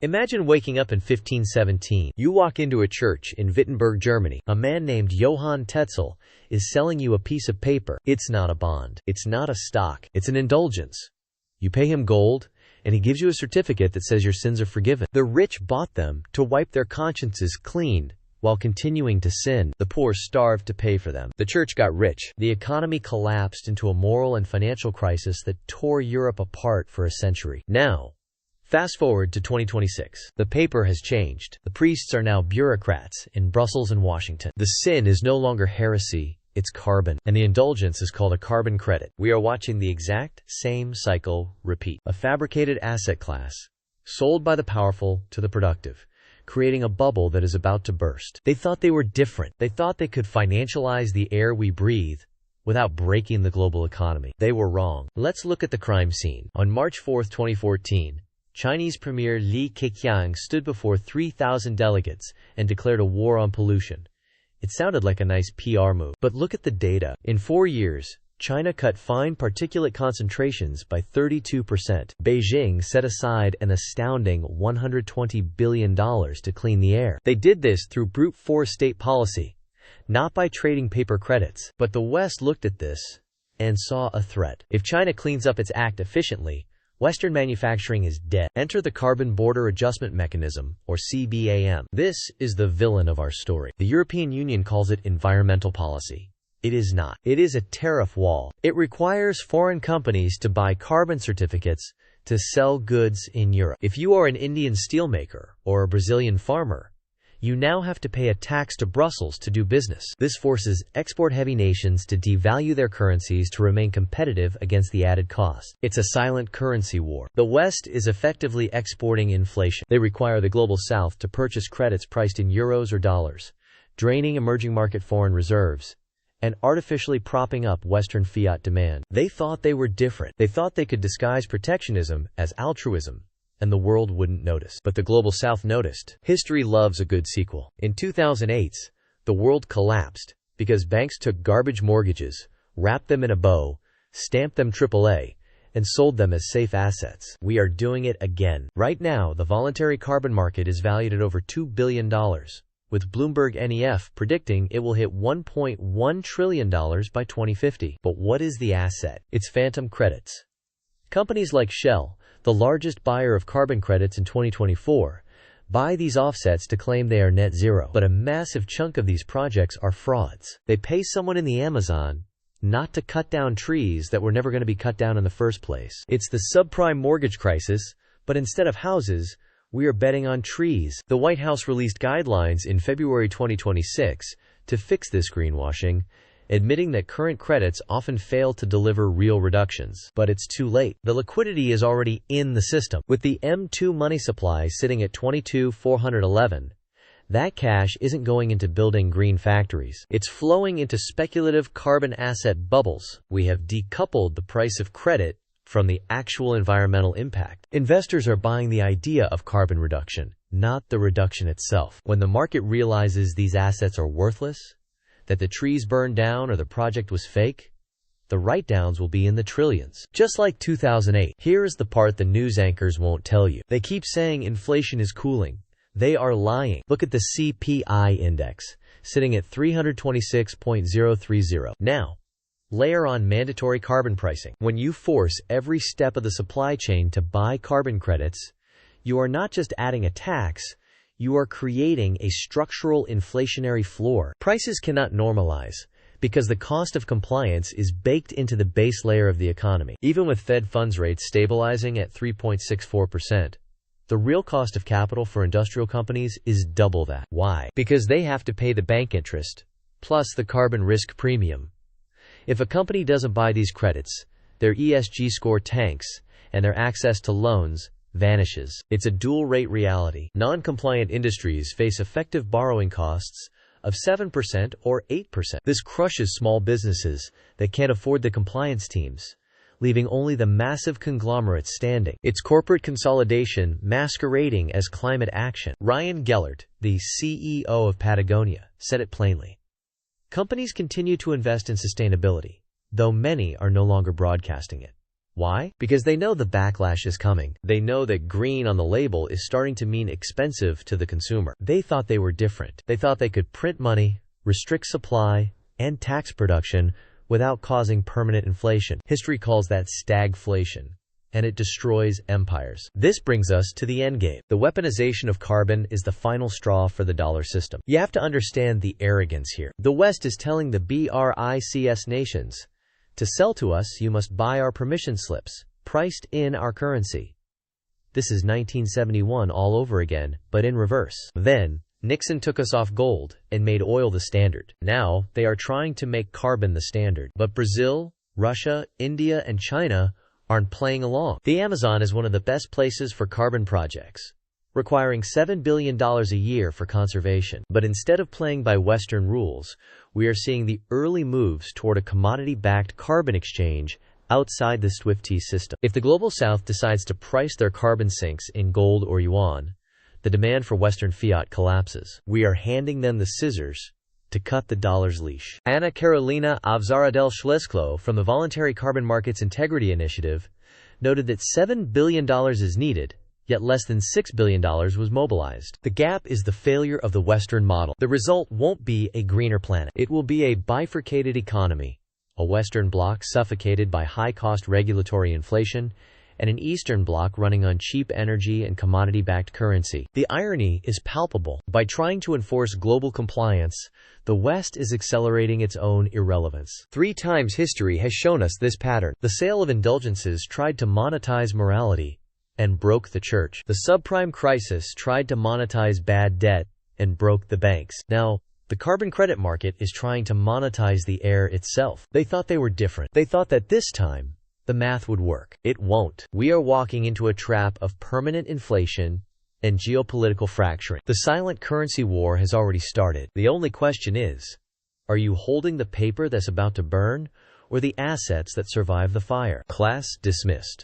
Imagine waking up in 1517. You walk into a church in Wittenberg, Germany. A man named Johann Tetzel is selling you a piece of paper. It's not a bond. It's not a stock. It's an indulgence. You pay him gold, and he gives you a certificate that says your sins are forgiven. The rich bought them to wipe their consciences clean while continuing to sin. The poor starved to pay for them. The church got rich. The economy collapsed into a moral and financial crisis that tore Europe apart for a century. Now, fast forward to 2026. The paper has changed. The priests are now bureaucrats in Brussels and Washington. The sin is no longer heresy, it's carbon, and the indulgence is called a carbon credit. We are watching the exact same cycle repeat. A fabricated asset class, sold by the powerful to the productive, creating a bubble that is about to burst. They thought they were different. They thought they could financialize the air we breathe without breaking the global economy. They were wrong. Let's look at the crime scene. On March 4, 2014, Chinese Premier Li Keqiang stood before 3,000 delegates and declared a war on pollution. It sounded like a nice PR move. But look at the data. In 4 years, China cut fine particulate concentrations by 32%. Beijing set aside an astounding $120 billion to clean the air. They did this through brute force state policy, not by trading paper credits. But the West looked at this and saw a threat. If China cleans up its act efficiently, Western manufacturing is dead. Enter the Carbon Border Adjustment Mechanism, or CBAM. This is the villain of our story. The European Union calls it environmental policy. It is not. It is a tariff wall. It requires foreign companies to buy carbon certificates to sell goods in Europe. If you are an Indian steelmaker or a Brazilian farmer, you now have to pay a tax to Brussels to do business. This forces export-heavy nations to devalue their currencies to remain competitive against the added cost. It's a silent currency war. The West is effectively exporting inflation. They require the Global South to purchase credits priced in euros or dollars, draining emerging market foreign reserves, and artificially propping up Western fiat demand. They thought they were different. They thought they could disguise protectionism as altruism, and the world wouldn't notice. But the Global South noticed. History loves a good sequel. In 2008, the world collapsed because banks took garbage mortgages, wrapped them in a bow, stamped them AAA, and sold them as safe assets. We are doing it again. Right now, the voluntary carbon market is valued at over $2 billion, with Bloomberg NEF predicting it will hit $1.1 trillion by 2050. But what is the asset? It's phantom credits. Companies like Shell, the largest buyer of carbon credits in 2024, buy these offsets to claim they are net zero. But a massive chunk of these projects are frauds. They pay someone in the Amazon not to cut down trees that were never going to be cut down in the first place. It's the subprime mortgage crisis, but instead of houses, we are betting on trees. The White House released guidelines in February 2026 to fix this greenwashing, admitting that current credits often fail to deliver real reductions. But it's too late. The liquidity is already in the system. With the M2 money supply sitting at 22,411, that cash isn't going into building green factories. It's flowing into speculative carbon asset bubbles. We have decoupled the price of credit from the actual environmental impact. Investors are buying the idea of carbon reduction, not the reduction itself. When the market realizes these assets are worthless, that the trees burned down or the project was fake, the write-downs will be in the trillions. Just like 2008. Here is the part the news anchors won't tell you. They keep saying inflation is cooling. They are lying. Look at the CPI index, sitting at 326.030. Now, layer on mandatory carbon pricing. When you force every step of the supply chain to buy carbon credits, you are not just adding a tax, you are creating a structural inflationary floor. Prices cannot normalize because the cost of compliance is baked into the base layer of the economy. Even with Fed funds rates stabilizing at 3.64%, the real cost of capital for industrial companies is double that. Why? Because they have to pay the bank interest, plus the carbon risk premium. If a company doesn't buy these credits, their ESG score tanks, and their access to loans vanishes. It's a dual-rate reality. Non-compliant industries face effective borrowing costs of 7% or 8%. This crushes small businesses that can't afford the compliance teams, leaving only the massive conglomerates standing. It's corporate consolidation masquerading as climate action. Ryan Gellert, the CEO of Patagonia, said it plainly. Companies continue to invest in sustainability, though many are no longer broadcasting it. Why? Because they know the backlash is coming. They know that green on the label is starting to mean expensive to the consumer. They thought they were different. They thought they could print money, restrict supply, and tax production without causing permanent inflation. History calls that stagflation, and it destroys empires. This brings us to the endgame. The weaponization of carbon is the final straw for the dollar system. You have to understand the arrogance here. The West is telling the BRICS nations, to sell to us, you must buy our permission slips, priced in our currency. This is 1971 all over again, but in reverse. Then, Nixon took us off gold and made oil the standard. Now, they are trying to make carbon the standard. But Brazil, Russia, India, and China aren't playing along. The Amazon is one of the best places for carbon projects, requiring $7 billion a year for conservation. But instead of playing by Western rules, we are seeing the early moves toward a commodity-backed carbon exchange outside the SWIFT system. If the Global South decides to price their carbon sinks in gold or yuan, the demand for Western fiat collapses. We are handing them the scissors to cut the dollar's leash. Anna Carolina Avzaradel-Schlesklo from the Voluntary Carbon Markets Integrity Initiative noted that $7 billion is needed, yet less than $6 billion was mobilized. The gap is the failure of the Western model. The result won't be a greener planet. It will be a bifurcated economy, a Western bloc suffocated by high-cost regulatory inflation, and an Eastern bloc running on cheap energy and commodity-backed currency. The irony is palpable. By trying to enforce global compliance, the West is accelerating its own irrelevance. 3 times history has shown us this pattern. The sale of indulgences tried to monetize morality and broke the church. The subprime crisis tried to monetize bad debt and broke the banks. Now, the carbon credit market is trying to monetize the air itself. They thought they were different. They thought that this time, the math would work. It won't. We are walking into a trap of permanent inflation and geopolitical fracturing. The silent currency war has already started. The only question is, are you holding the paper that's about to burn, or the assets that survive the fire? Class dismissed.